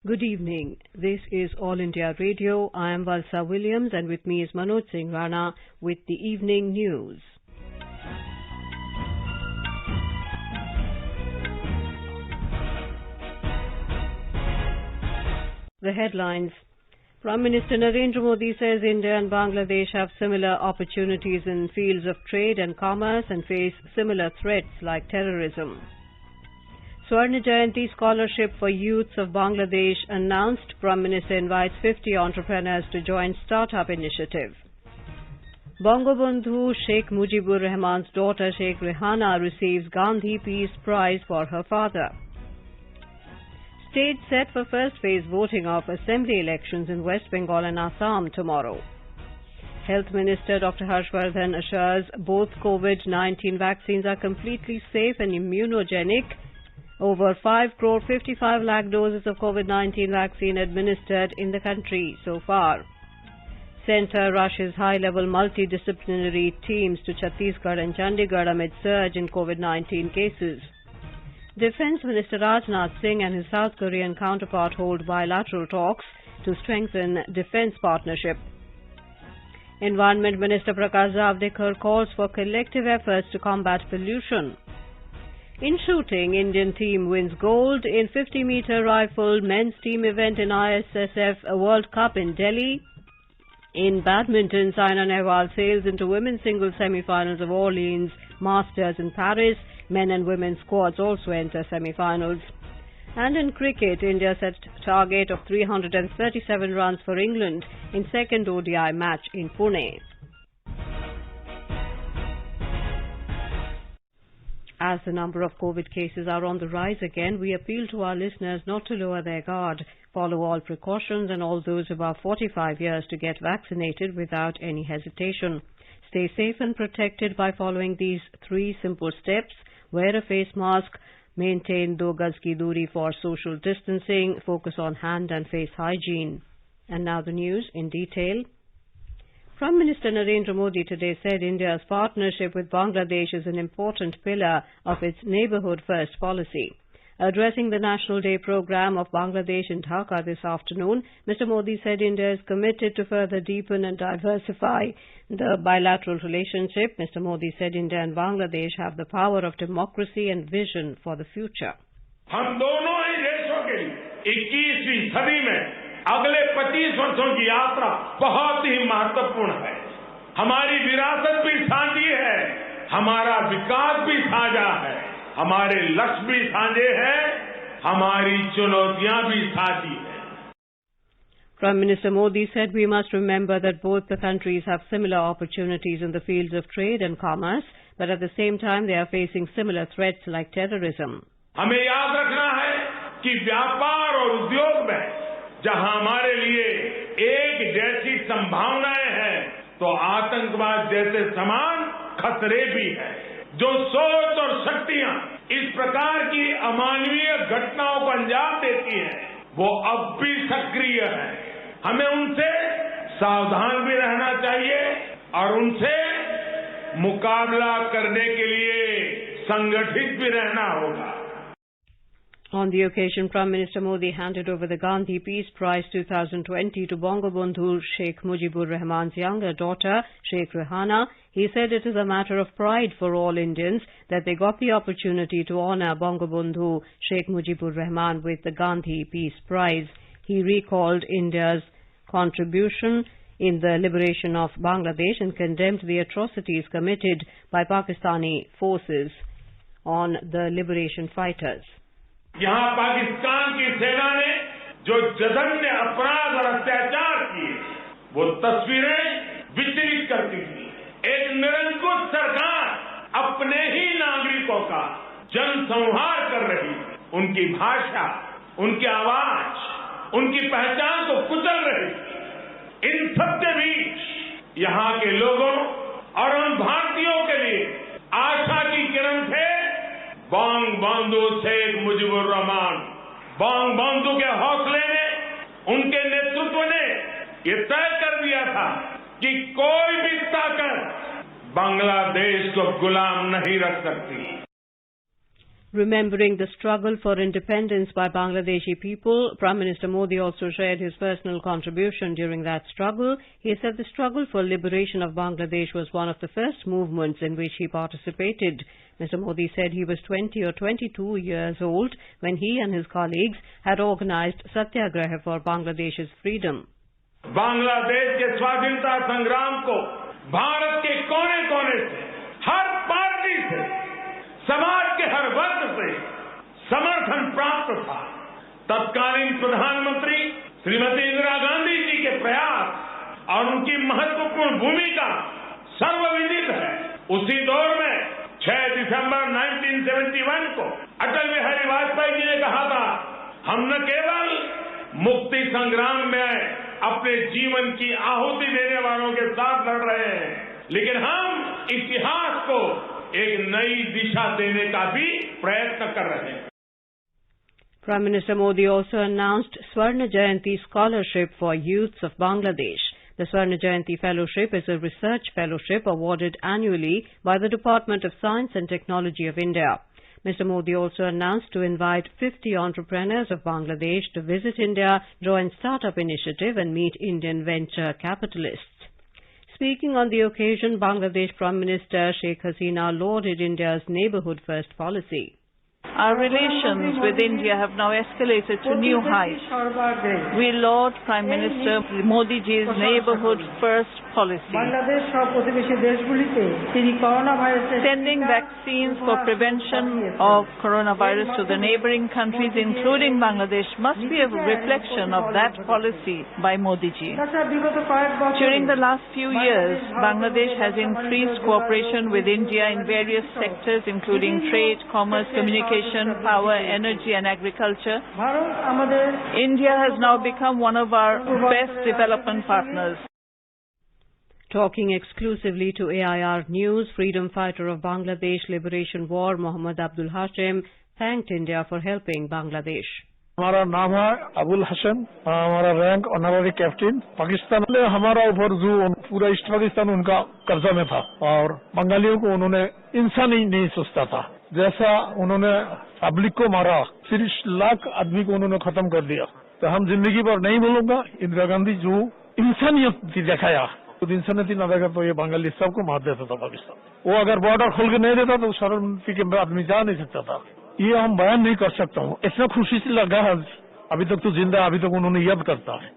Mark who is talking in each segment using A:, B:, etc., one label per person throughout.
A: Good evening. This is All India Radio. I am Valsa Williams and with me is Manoj Singh Rana with the evening news. The headlines. Prime Minister Narendra Modi says India and Bangladesh have similar opportunities in fields of trade and commerce and face similar threats like terrorism. Swarna Jayanti Scholarship for Youths of Bangladesh announced. Prime Minister invites 50 entrepreneurs to join startup initiative. Bangabandhu Sheikh Mujibur Rahman's daughter Sheikh Rehana receives Gandhi Peace Prize for her father. Stage set for first phase voting of assembly elections in West Bengal and Assam tomorrow. Health Minister Dr. Harshvardhan assures both COVID-19 vaccines are completely safe and immunogenic. Over 5.55 crore doses of COVID-19 vaccine administered in the country so far. Centre rushes high-level multidisciplinary teams to Chhattisgarh and Chandigarh amid surge in COVID-19 cases. Defence Minister Rajnath Singh and his South Korean counterpart hold bilateral talks to strengthen defence partnership. Environment Minister Prakash Javadekar calls for collective efforts to combat pollution. In shooting, Indian team wins gold in 50-meter rifle men's team event in ISSF World Cup in Delhi. In badminton, Saina Nehwal sails into women's singles semi-finals of Orleans Masters in Paris. Men and women's squads also enter semi-finals. And in cricket, India set target of 337 runs for England in second ODI match in Pune. As the number of COVID cases are on the rise again, we appeal to our listeners not to lower their guard, follow all precautions and all those above 45 years to get vaccinated without any hesitation. Stay safe and protected by following these 3 simple steps. Wear a face mask, maintain 2 gaz ki duri for social distancing, focus on hand and face hygiene. And now the news in detail. Prime Minister Narendra Modi today said India's partnership with Bangladesh is an important pillar of its Neighbourhood First policy. Addressing the National Day programme of Bangladesh in Dhaka this afternoon, Mr. Modi said India is committed to further deepen and diversify the bilateral relationship. Mr. Modi said India and Bangladesh have the power of democracy and vision for the future.
B: हम दोनों ही देशों के लिए 21वीं सदी में अगले 25 वर्षों की यात्रा बहुत ही महत्वपूर्ण है। हमारी विरासत भी साझी है, हमारा विकास भी साझा है, हमारे लक्ष्य भी साझे हैं, हमारी चुनौतियां भी साझी हैं।
A: Prime Minister Modi said we must remember that both the countries have similar opportunities in the fields of trade and commerce, but at the same time they are facing similar threats like terrorism.
B: हमें याद रखना है कि व्यापार और उद्योग में जहां हमारे लिए एक जैसी संभावनाएं हैं, तो आतंकवाद जैसे समान खतरे भी हैं। जो सोच और शक्तियां इस प्रकार की अमानवीय घटनाओं को अंजाम देती हैं, वो अब भी सक्रिय हैं। हमें उनसे सावधान भी रहना चाहिए और उनसे मुकाबला करने के लिए संगठित भी रहना होगा।
A: On the occasion, Prime Minister Modi handed over the Gandhi Peace Prize 2020 to Bangabandhu Sheikh Mujibur Rahman's younger daughter, Sheikh Rehana. He said it is a matter of pride for all Indians that they got the opportunity to honour Bangabandhu Sheikh Mujibur Rahman with the Gandhi Peace Prize. He recalled India's contribution in the liberation of Bangladesh and condemned the atrocities committed by Pakistani forces on the liberation fighters.
B: यहाँ पाकिस्तान की सेना ने जो जघन्य अपराध और अत्याचार किए, वो तस्वीरें विचलित करती थी। एक निरंकुश सरकार अपने ही नागरिकों का जनसंहार कर रही, उनकी भाषा, उनकी आवाज, उनकी पहचान को कुचल रही। इन सबके बीच यहाँ के लोगों और उन भारतीयों के लिए आशा की किरण थे बंगबंधु शेख मुजीबुर रहमान। बंगबंधु के हौसले ने, उनके नेतृत्व ने ये तय कर दिया था कि कोई भी ताकत बांग्लादेश को गुलाम नहीं रख सकती।
A: Remembering the struggle for independence by Bangladeshi people, Prime Minister Modi also shared his personal contribution during that struggle. He said the struggle for liberation of Bangladesh was one of the first movements in which he participated. Mr. Modi said he was 20 or 22 years old when he and his colleagues had organized Satyagraha for Bangladesh's freedom.
B: Bangladesh के स्वाधीनता संग्राम को भारत के कोने-कोने से, हर party से, समाज के हर वर्ग से समर्थन प्राप्त था। तत्कालीन प्रधानमंत्री श्रीमती इंदिरा गांधी जी के प्रयास और उनकी महत्वपूर्ण भूमिका सर्वविदित है। उसी दौर में 6 दिसंबर 1971 को अटल बिहारी वाजपेयी जी ने कहा था, हम न केवल मुक्ति संग्राम में अपने जीवन की आहुति देने वालों के साथ लड़ रहे हैं, लेकिन हम इतिहास को एक नई दिशा देने का भी प्रयत्न कर रहे हैं।
A: Prime Minister Modi also announced Swarna Jayanti Scholarship for Youths of Bangladesh. The Swarna Jayanti Fellowship is a research fellowship awarded annually by the Department of Science and Technology of India. Mr. Modi also announced to invite 50 entrepreneurs of Bangladesh to visit India, join Startup Initiative and meet Indian venture capitalists. Speaking on the occasion, Bangladesh Prime Minister Sheikh Hasina lauded India's neighbourhood first policy.
C: Our relations with India have now escalated to new heights. We laud Prime Minister Modi ji's neighbourhood first policy. Sending vaccines for prevention of coronavirus to the neighbouring countries, including Bangladesh, must be a reflection of that policy by Modi ji. During the last few years, Bangladesh has increased cooperation with India in various sectors, including trade, commerce, communication, power, energy and agriculture. India has now become one of our best development partners.
A: Talking exclusively to AIR News, freedom fighter of Bangladesh Liberation War Mohammad Abdul Hashim thanked India for helping Bangladesh.
D: हमारा नाम है अबुल हसन, हमारा rank honorary captain. Pakistan में हमारा ऊपर जो पूरा east Pakistan उनका कब्जा में था और बंगालियों को उन्होंने इंसान ही नहीं सोचता था। जैसा उन्होंने पब्लिक को मारा, 30 लाख आदमी को उन्होंने खत्म कर दिया। तो हम जिंदगी भर नहीं भूलूंगा इंदिरा गांधी जो इंसानियत दिखाया, तो इंसानियत न देखा तो ये बंगाली सबको मार देता था पाकिस्तान। वो अगर बॉर्डर खोल के नहीं देता तो शर्म के आदमी जा नहीं सकता था। ये हम बयान नहीं कर सकता हूँ। इतना खुशी से लगा है, अभी तक तो जिंदा, अभी तक उन्होंने याद करता है।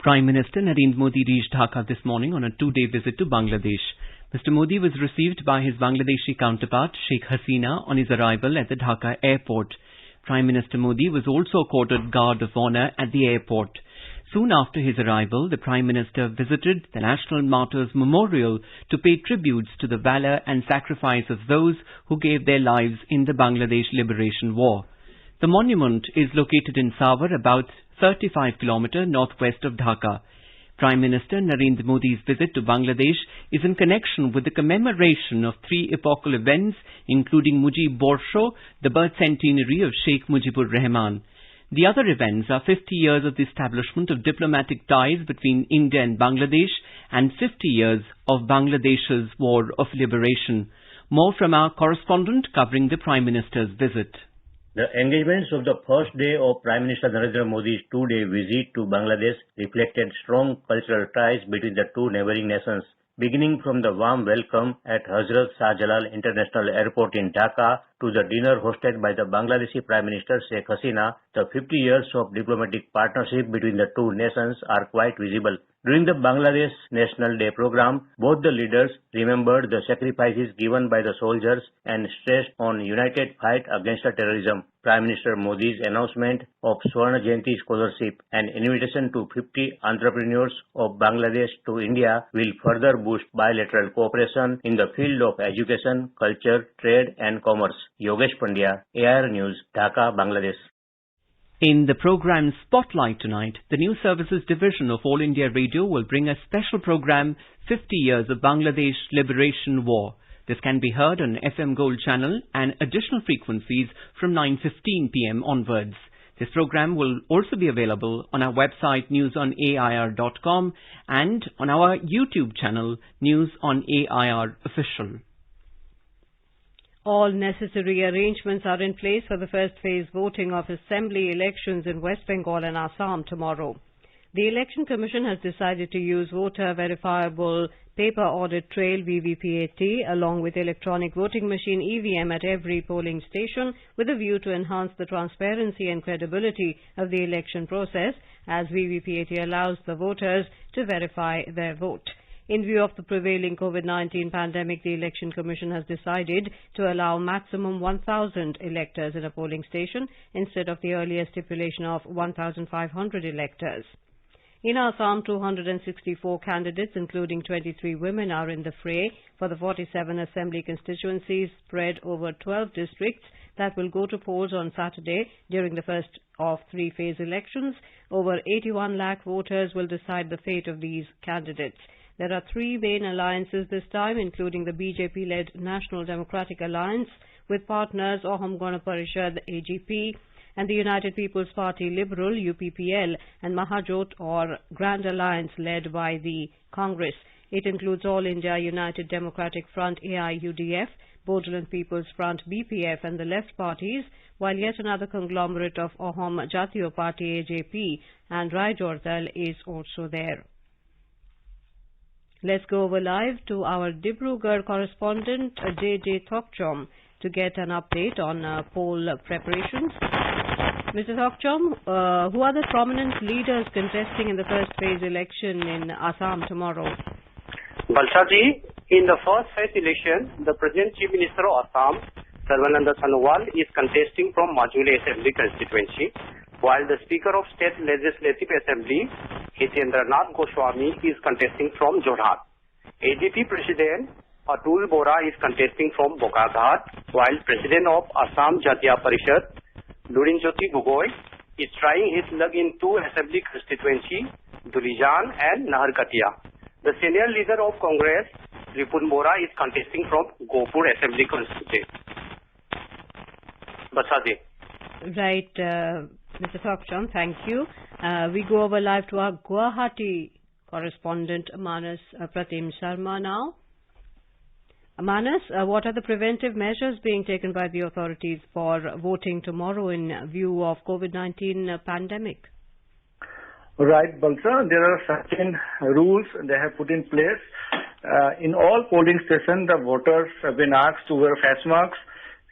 E: Prime Minister Narendra Modi reached Dhaka this morning on a 2-day visit to Bangladesh. Mr. Modi was received by his Bangladeshi counterpart Sheikh Hasina on his arrival at the Dhaka airport. Prime Minister Modi was also accorded Guard of Honour at the airport. Soon after his arrival, the Prime Minister visited the National Martyrs Memorial to pay tributes to the valour and sacrifice of those who gave their lives in the Bangladesh Liberation War. The monument is located in Savar, about 35 km northwest of Dhaka. Prime Minister Narendra Modi's visit to Bangladesh is in connection with the commemoration of 3 epochal events, including Mujib Borsho, the birth centenary of Sheikh Mujibur Rahman. The other events are 50 years of the establishment of diplomatic ties between India and Bangladesh and 50 years of Bangladesh's War of Liberation. More from our correspondent covering the Prime Minister's visit.
F: The engagements of the first day of Prime Minister Narendra Modi's 2-day visit to Bangladesh reflected strong cultural ties between the two neighboring nations, beginning from the warm welcome at Hazrat Shah Jalal International Airport in Dhaka to the dinner hosted by the Bangladeshi Prime Minister Sheikh Hasina. The 50 years of diplomatic partnership between the two nations are quite visible. During the Bangladesh National Day program, both the leaders remembered the sacrifices given by the soldiers and stressed on united fight against terrorism. Prime Minister Modi's announcement of Swarna Jayanti Scholarship and invitation to 50 entrepreneurs of Bangladesh to India will further boost bilateral cooperation in the field of education, culture, trade and commerce. Yogesh Pandya, AIR News, Dhaka, Bangladesh.
E: In the programme Spotlight tonight, the News Services Division of All India Radio will bring a special programme, 50 Years of Bangladesh Liberation War. This can be heard on FM Gold channel and additional frequencies from 9:15 p.m. onwards. This programme will also be available on our website newsonair.com and on our YouTube channel News on AIR Official.
A: All necessary arrangements are in place for the first phase voting of assembly elections in West Bengal and Assam tomorrow. The Election Commission has decided to use voter verifiable paper audit trail VVPAT along with electronic voting machine EVM at every polling station with a view to enhance the transparency and credibility of the election process, as VVPAT allows the voters to verify their vote. In view of the prevailing COVID-19 pandemic, the Election Commission has decided to allow maximum 1,000 electors in a polling station instead of the earlier stipulation of 1,500 electors. In Assam, 264 candidates, including 23 women, are in the fray for the 47 assembly constituencies spread over 12 districts that will go to polls on Saturday during the first of three-phase elections. Over 81 lakh voters will decide the fate of these candidates. There are three main alliances this time, including the BJP-led National Democratic Alliance with partners Ahom Gana Parishad AGP and the United People's Party Liberal UPPL and Mahajot or Grand Alliance led by the Congress. It includes All India United Democratic Front AIUDF, Bodoland People's Front BPF and the left parties, while yet another conglomerate of Ahom Jatiyo Party AJP and Rai Jordal is also there. Let's go over live to our Dibrugarh correspondent JJ Thokchom to get an update on poll preparations. Mr. Thokchom, who are the prominent leaders contesting in the first phase election in Assam tomorrow?
G: Balshaji, in the first phase election, the present Chief Minister of Assam, Sarvananda Sonowal, is contesting from Majuli Assembly constituency, while the Speaker of State Legislative Assembly, Hitendranath Goswami, is contesting from Jorhat. ADP President Atul Bora is contesting from Bokaghat, while President of Assam Jatiya Parishad, Lurinjyoti Gogoi, is trying his luck in two assembly constituencies, Dulijan and Naharkatia. The senior leader of Congress, Ripun Bora, is contesting from Gopur Assembly constituency. Basade.
A: Right, Mr. Thokcham, thank you. We go over live to our Guwahati correspondent Manas Pratim Sharma now. Manas, what are the preventive measures being taken by the authorities for voting tomorrow in view of COVID-19 pandemic?
D: Right, Balsa. There are certain rules they have put in place. In all polling stations, the voters have been asked to wear face masks.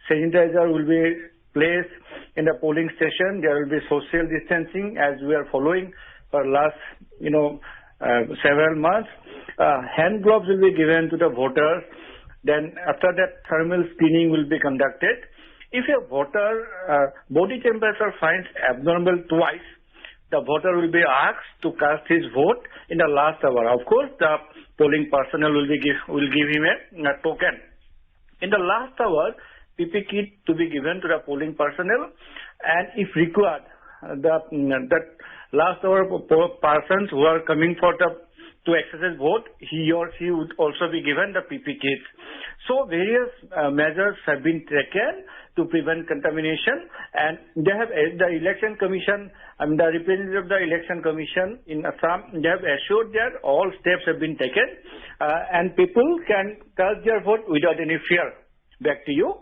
D: Sanitizer will be placed in the polling station. There will be social distancing as we are following for last, several months. Hand gloves will be given to the voters. Then after that, thermal screening will be conducted. If a voter body temperature finds abnormal twice, the voter will be asked to cast his vote in the last hour. Of course, the polling personnel will give him a token. In the last hour, PP kit to be given to the polling personnel, and if required, that last hour persons who are coming to exercise vote, he or she would also be given the PP kits. So various measures have been taken to prevent contamination, and they have the election commission and the representative of the election commission in Assam, they have assured that all steps have been taken and people can cast their vote without any fear. Back to you.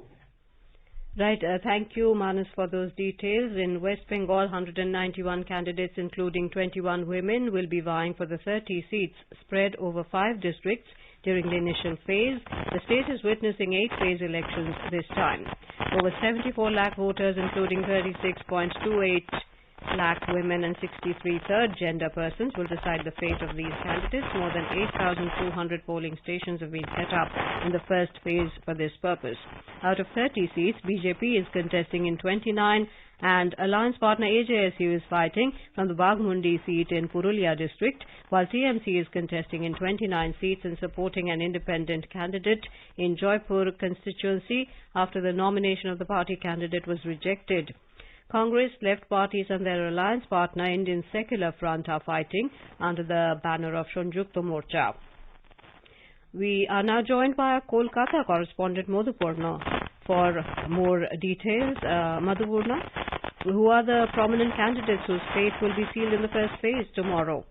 A: Right, thank you, Manas, for those details. In West Bengal, 191 candidates, including 21 women, will be vying for the 30 seats spread over 5 districts during the initial phase. The state is witnessing 8-phase elections this time. Over 74 lakh voters, including 36.28 lakh women and 63 third-gender persons, will decide the fate of these candidates. More than 8,200 polling stations have been set up in the first phase for this purpose. Out of 30 seats, BJP is contesting in 29 and alliance partner AJSU is fighting from the Bagmundi seat in Purulia district, while TMC is contesting in 29 seats and supporting an independent candidate in Jaipur constituency after the nomination of the party candidate was rejected. Congress, left parties and their alliance partner Indian Secular Front are fighting under the banner of Sanjukta Morcha. We are now joined by our Kolkata correspondent Madhupurna for more details. Madhupurna, who are the prominent candidates whose fate will be sealed in the first phase tomorrow?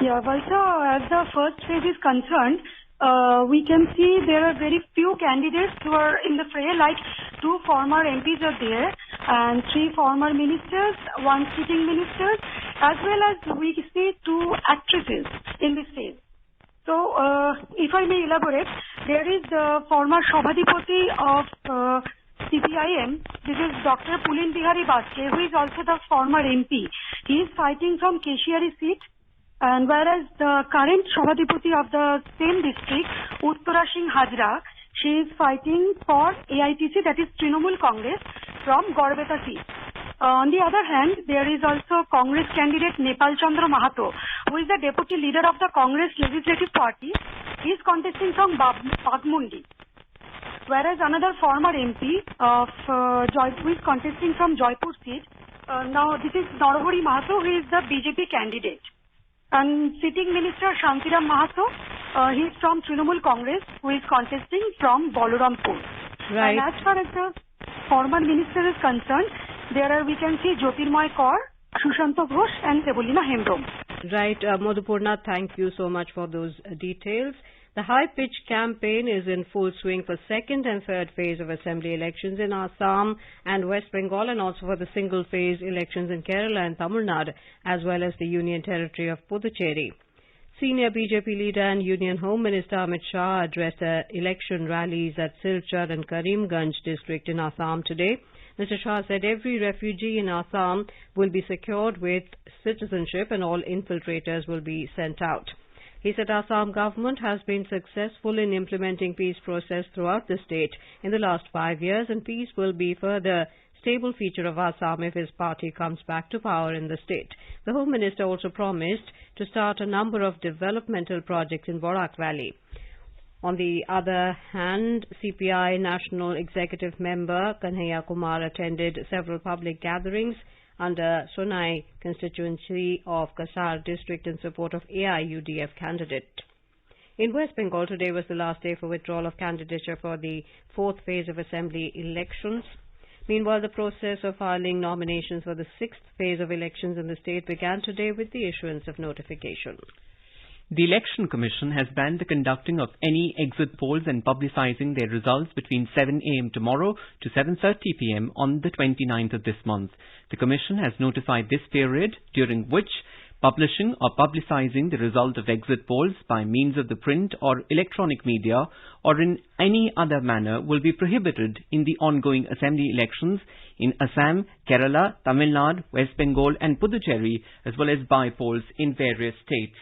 H: Yeah, Valsa, as the first phase is concerned, we can see there are very few candidates who are in the fray, like 2 former MPs are there and 3 former ministers, 1 sitting minister, as well as we see 2 actresses in this phase. So, if I may elaborate, there is the former Shabhadipati of CPIM, this is Dr. Pulin Bihari Bajpai, who is also the former MP. He is fighting from Keshiari seat, and whereas the current Shabhadipati of the same district, Uttara Singh Hajra, she is fighting for AITC, that is Trinamool Congress, from Gorbeta seat. On the other hand, there is also Congress candidate Nepal Chandra Mahato, who is the deputy leader of the Congress Legislative Party. He is contesting from Bagmundi. Whereas another former MP of who is contesting from Jaipur seat, now this is Narendra Mahato, who is the BJP candidate. And sitting minister Shantiram Mahato, he is from Trinamool Congress, who is contesting from Balarampur.
A: Right.
H: And as far as the former minister is concerned, there are, we can see Jyotirmoy Kaur, Sushanta Ghosh and Sebulina Hemrom.
A: Right, Madhupurna, thank you so much for those details. The high-pitched campaign is in full swing for second and third phase of assembly elections in Assam and West Bengal, and also for the single-phase elections in Kerala and Tamil Nadu, as well as the Union Territory of Puducherry. Senior BJP leader and Union Home Minister Amit Shah addressed election rallies at Silchar and Karimganj district in Assam today. Mr. Shah said every refugee in Assam will be secured with citizenship and all infiltrators will be sent out. He said Assam government has been successful in implementing peace process throughout the state in the last 5 years, and peace will be further stable feature of Assam if his party comes back to power in the state. The Home Minister also promised to start a number of developmental projects in Borak Valley. On the other hand, CPI National Executive Member Kanhaiya Kumar attended several public gatherings under Sonai constituency of Kasar district in support of AIUDF candidate. In West Bengal, today was the last day for withdrawal of candidature for the 4th phase of assembly elections. Meanwhile, the process of filing nominations for the 6th phase of elections in the state began today with the issuance of notification.
E: The Election Commission has banned the conducting of any exit polls and publicizing their results between 7 a.m. tomorrow to 7:30 p.m. on the 29th of this month. The Commission has notified this period during which publishing or publicizing the result of exit polls by means of the print or electronic media or in any other manner will be prohibited in the ongoing assembly elections in Assam, Kerala, Tamil Nadu, West Bengal and Puducherry, as well as by polls in various states.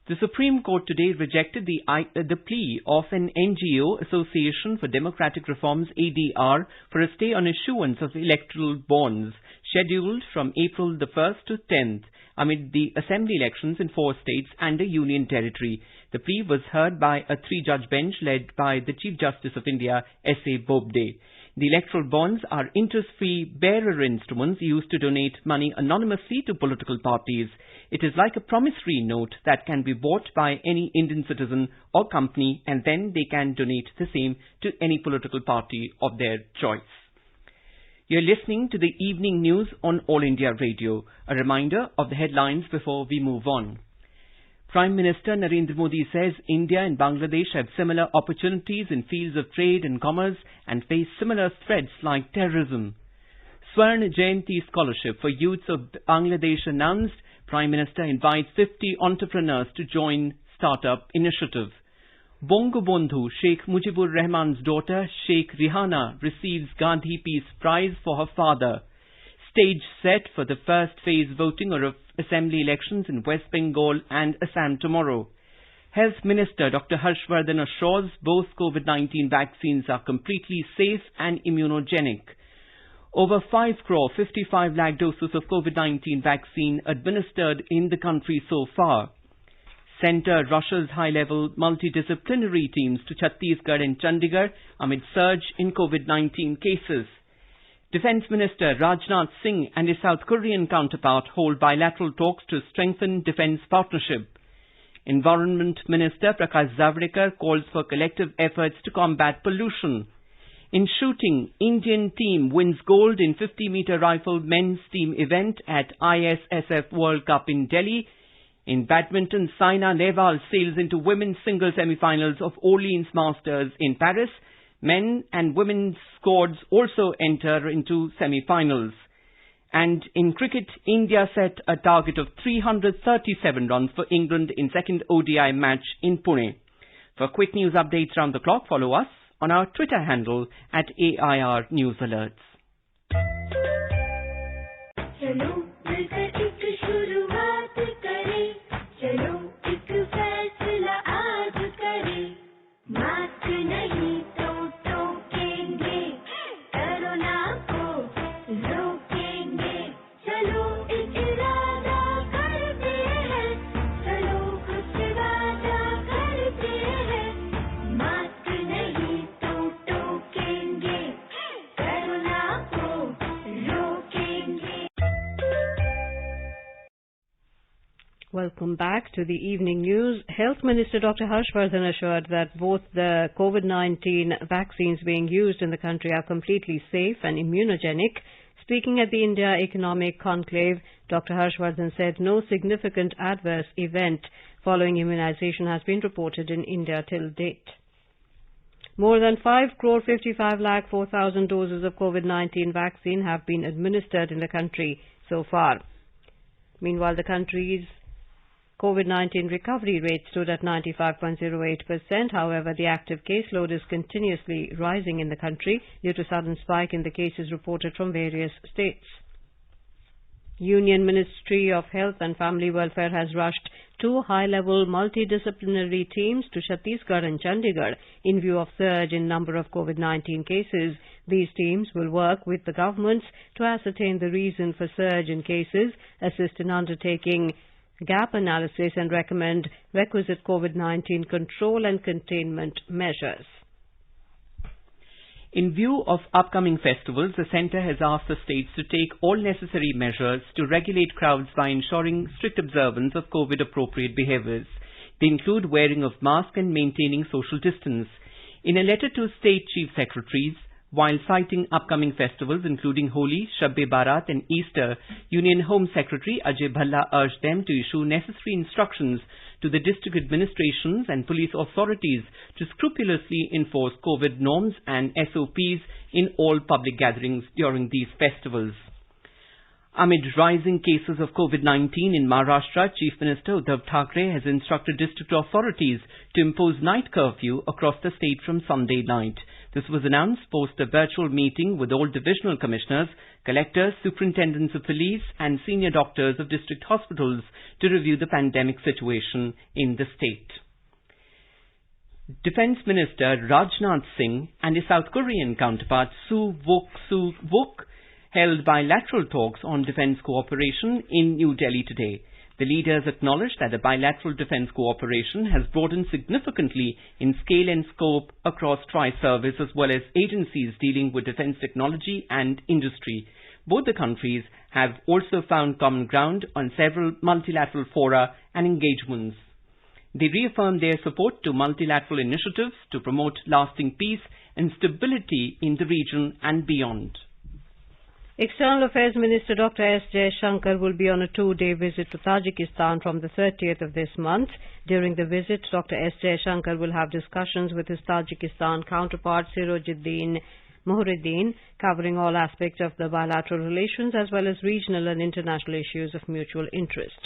E: The Supreme Court today rejected the plea of an NGO, Association for Democratic Reforms ADR, for a stay on issuance of electoral bonds scheduled from April the 1st to 10th amid the assembly elections in 4 states and a union territory. The plea was heard by a 3-judge bench led by the Chief Justice of India, S.A. Bobde. The electoral bonds are interest-free bearer instruments used to donate money anonymously to political parties. It is like a promissory note that can be bought by any Indian citizen or company, and then they can donate the same to any political party of their choice. You're listening to the evening news on All India Radio. A reminder of the headlines before we move on. Prime Minister Narendra Modi says India and Bangladesh have similar opportunities in fields of trade and commerce and face similar threats like terrorism. Swarn Jayanti Scholarship for Youths of Bangladesh announced. Prime Minister invites 50 entrepreneurs to join startup initiative. Bongobondhu Sheikh Mujibur Rahman's daughter Sheikh Rihana receives Gandhi Peace Prize for her father. Stage set for the first phase voting of assembly elections in West Bengal and Assam tomorrow. Health Minister Dr. Harshvardhan assures both COVID-19 vaccines are completely safe and immunogenic. Over 5 crore 55 lakh doses of COVID-19 vaccine administered in the country so far. Centre Russia's high-level multidisciplinary teams to Chhattisgarh and Chandigarh amid surge in COVID-19 cases. Defence Minister Rajnath Singh and his South Korean counterpart hold bilateral talks to strengthen defence partnership. Environment Minister Prakash Zavadekar calls for collective efforts to combat pollution. In shooting, Indian team wins gold in 50-meter rifle men's team event at ISSF World Cup in Delhi. In badminton, Saina Nehwal sails into women's singles semi-finals of Orleans Masters in Paris. Men and women's squads also enter into semi-finals. And in cricket, India set a target of 337 runs for England in second ODI match in Pune. For quick news updates round the clock, follow us on our Twitter handle at AIR News Alerts.
A: Welcome back to the evening news. Health Minister Dr. Harshvardhan assured that both the COVID-19 vaccines being used in the country are completely safe and immunogenic. Speaking at the India Economic Conclave, Dr. Harshvardhan said no significant adverse event following immunization has been reported in India till date. More than 5,55,04,000 doses of COVID-19 vaccine have been administered in the country so far. Meanwhile, the country's COVID-19 recovery rate stood at 95.08%. However, the active caseload is continuously rising in the country due to sudden spike in the cases reported from various states. Union Ministry of Health and Family Welfare has rushed 2 high-level multidisciplinary teams to Chhattisgarh and Chandigarh in view of surge in number of COVID-19 cases. These teams will work with the governments to ascertain the reason for surge in cases, assist in undertaking gap analysis and recommend requisite COVID-19 control and containment measures.
E: In view of upcoming festivals, the Centre has asked the states to take all necessary measures to regulate crowds by ensuring strict observance of COVID-appropriate behaviours. They include wearing of masks and maintaining social distance. In a letter to state chief secretaries, while citing upcoming festivals including Holi, Shab-e-Barat and Easter, Union Home Secretary Ajay Bhalla urged them to issue necessary instructions to the district administrations and police authorities to scrupulously enforce COVID norms and SOPs in all public gatherings during these festivals. Amid rising cases of COVID-19 in Maharashtra, Chief Minister Uddhav Thackeray has instructed district authorities to impose night curfew across the state from Sunday night. This was announced post a virtual meeting with all divisional commissioners, collectors, superintendents of police and senior doctors of district hospitals to review the pandemic situation in the state. Defence Minister Rajnath Singh and his South Korean counterpart Soo Wook held bilateral talks on defence cooperation in New Delhi today. The leaders acknowledged that the bilateral defence cooperation has broadened significantly in scale and scope across tri-service as well as agencies dealing with defence technology and industry. Both the countries have also found common ground on several multilateral fora and engagements. They reaffirmed their support to multilateral initiatives to promote lasting peace and stability in the region and beyond.
A: External Affairs Minister Dr. S. Jaishankar will be on a 2-day visit to Tajikistan from the 30th of this month. During the visit, Dr. S. Jaishankar will have discussions with his Tajikistan counterpart Sirojuddin Muhriddin, covering all aspects of the bilateral relations as well as regional and international issues of mutual interest.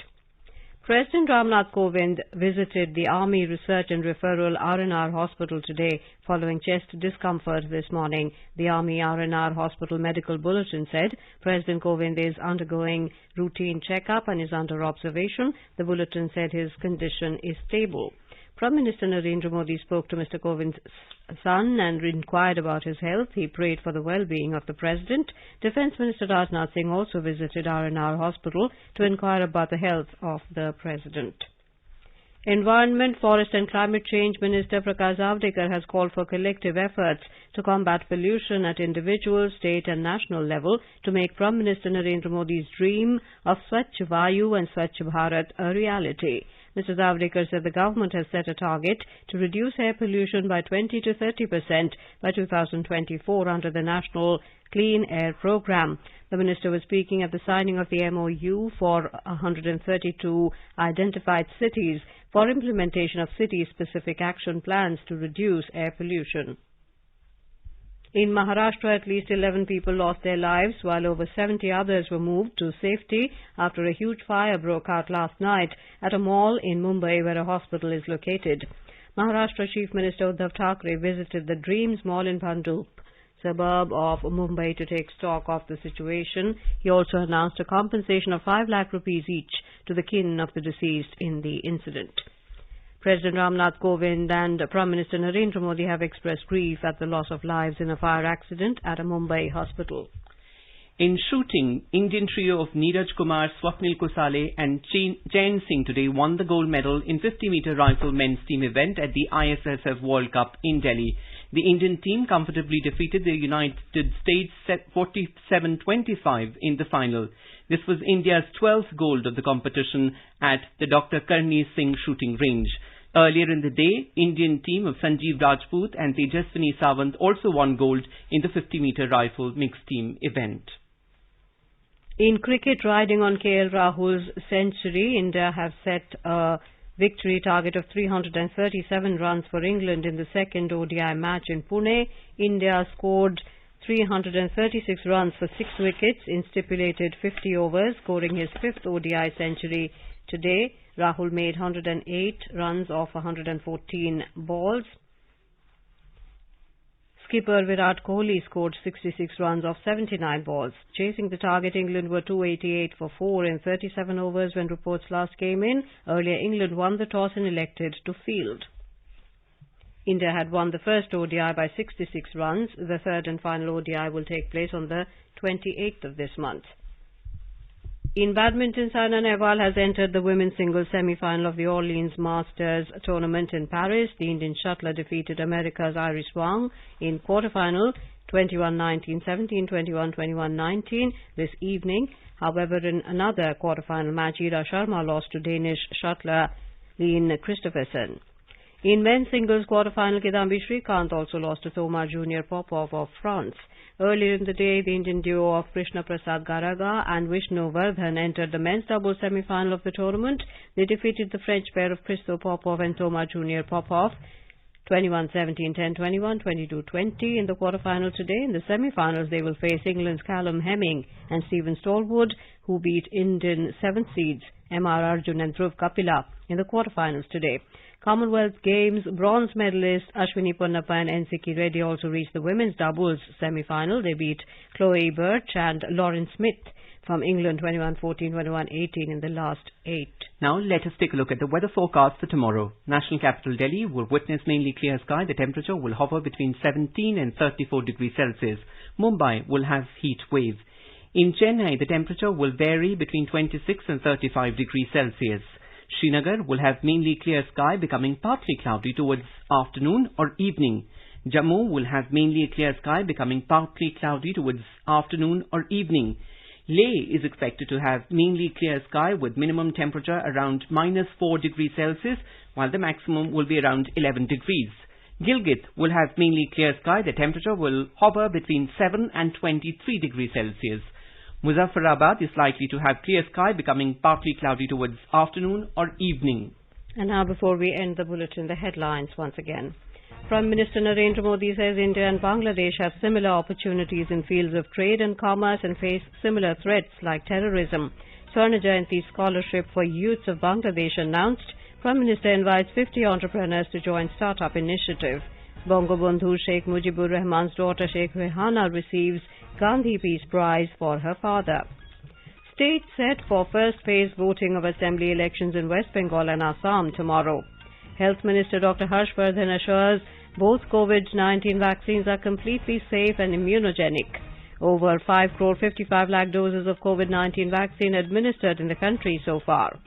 A: President Ramnath Kovind visited the Army Research and Referral R&R Hospital today following chest discomfort this morning. The Army R&R Hospital Medical Bulletin said President Kovind is undergoing routine checkup and is under observation. The bulletin said his condition is stable. Prime Minister Narendra Modi spoke to Mr. Kovind's son and inquired about his health. He prayed for the well-being of the President. Defence Minister Rajnath Singh also visited R&R Hospital to inquire about the health of the President. Environment, Forest and Climate Change Minister Prakash Javadekar has called for collective efforts to combat pollution at individual, state and national level to make Prime Minister Narendra Modi's dream of Swachh Vayu and Swachh Bharat a reality. Mr. Zavadekar said the government has set a target to reduce air pollution by 20 to 30% by 2024 under the National Clean Air Programme. The minister was speaking at the signing of the MOU for 132 identified cities for implementation of city-specific action plans to reduce air pollution. In Maharashtra, at least 11 people lost their lives, while over 70 others were moved to safety after a huge fire broke out last night at a mall in Mumbai where a hospital is located. Maharashtra Chief Minister Uddhav Thackeray visited the Dreams Mall in Bhandup, suburb of Mumbai, to take stock of the situation. He also announced a compensation of 5 lakh rupees each to the kin of the deceased in the incident. President Ramnath Kovind and Prime Minister Narendra Modi have expressed grief at the loss of lives in a fire accident at a Mumbai hospital.
E: In shooting, Indian trio of Neeraj Kumar, Swapnil Kusale and Jain Singh today won the gold medal in 50-meter rifle men's team event at the ISSF World Cup in Delhi. The Indian team comfortably defeated the United States 47-25 in the final. This was India's 12th gold of the competition at the Dr. Karni Singh shooting range. Earlier in the day, Indian team of Sanjeev Rajput and Tejaswini Sawant also won gold in the 50-meter rifle mixed team event.
A: In cricket, riding on KL Rahul's century, India have set a victory target of 337 runs for England in the second ODI match in Pune. India scored 336 runs for 6 wickets in stipulated 50 overs, scoring his 5th ODI century today. Rahul made 108 runs off 114 balls. Skipper Virat Kohli scored 66 runs off 79 balls. Chasing the target, England were 288 for 4 in 37 overs when reports last came in. Earlier, England won the toss and elected to field. India had won the first ODI by 66 runs. The third and final ODI will take place on the 28th of this month. In badminton, Saina Nehwal has entered the women's singles semi-final of the Orleans Masters tournament in Paris. The Indian shuttler defeated America's Iris Wang in quarter-final 21-19, 17-21, 21-19 this evening. However, in another quarter-final match, Ira Sharma lost to Danish shuttler Leen Christophersen. In men's singles quarter-final, Kidambi Srikanth also lost to Tomar Junior Popov of France. Earlier in the day, the Indian duo of Krishna Prasad Garaga and Vishnu Vardhan entered the men's doubles semi-final of the tournament. They defeated the French pair of Christo Popov and Tomar Junior Popov 21-17, 10-21, 22-20 in the quarter-final today. In the semi-finals, they will face England's Callum Hemming and Stephen Stallwood, who beat Indian 7th seeds M.R. Arjun and Dhruv Kapila in the quarter-finals today. Commonwealth Games bronze medalist Ashwini Ponnappa and N.C.K. Reddy also reached the women's doubles semi-final. They beat Chloe Birch and Lauren Smith from England 21-14, 21-18 in the last 8.
E: Now let us take a look at the weather forecast for tomorrow. National capital Delhi will witness mainly clear sky. The temperature will hover between 17 and 34 degrees Celsius. Mumbai will have heat wave. In Chennai, the temperature will vary between 26 and 35 degrees Celsius. Srinagar will have mainly clear sky becoming partly cloudy towards afternoon or evening. Jammu will have mainly clear sky becoming partly cloudy towards afternoon or evening. Leh is expected to have mainly clear sky with minimum temperature around -4 degrees Celsius, while the maximum will be around 11 degrees. Gilgit will have mainly clear sky. The temperature will hover between 7 and 23 degrees Celsius. Muzaffarabad is likely to have clear sky becoming partly cloudy towards afternoon or evening.
A: And now, before we end the bulletin, the headlines once again. Prime Minister Narendra Modi says India and Bangladesh have similar opportunities in fields of trade and commerce and face similar threats like terrorism. Swarna Jayanti Scholarship for Youths of Bangladesh announced. Prime Minister invites 50 entrepreneurs to join Startup Initiative. Bangabandhu Sheikh Mujibur Rahman's daughter Sheikh Rehana receives Gandhi Peace Prize for her father. State set for first phase voting of assembly elections in West Bengal and Assam tomorrow. Health Minister Dr. Harshvardhan assures both COVID-19 vaccines are completely safe and immunogenic. Over 5.55 lakh doses of COVID-19 vaccine administered in the country so far.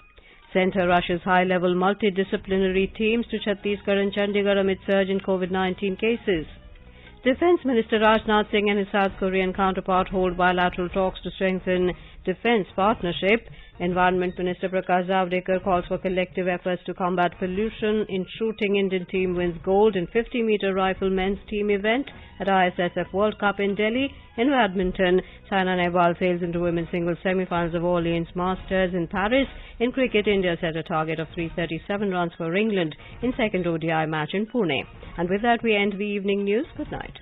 A: Centre rushes high-level multidisciplinary teams to Chhattisgarh and Chandigarh amid surge in COVID-19 cases. Defence Minister Rajnath Singh and his South Korean counterpart hold bilateral talks to strengthen defence partnership. Environment Minister Prakash Javadekar calls for collective efforts to combat pollution. In shooting, Indian team wins gold in 50-meter rifle men's team event at ISSF World Cup in Delhi. In badminton, Saina Nehwal sails into women's singles semi-finals of Orleans Masters in Paris. In cricket, India set a target of 337 runs for England in second ODI match in Pune. And with that, we end the evening news. Good night.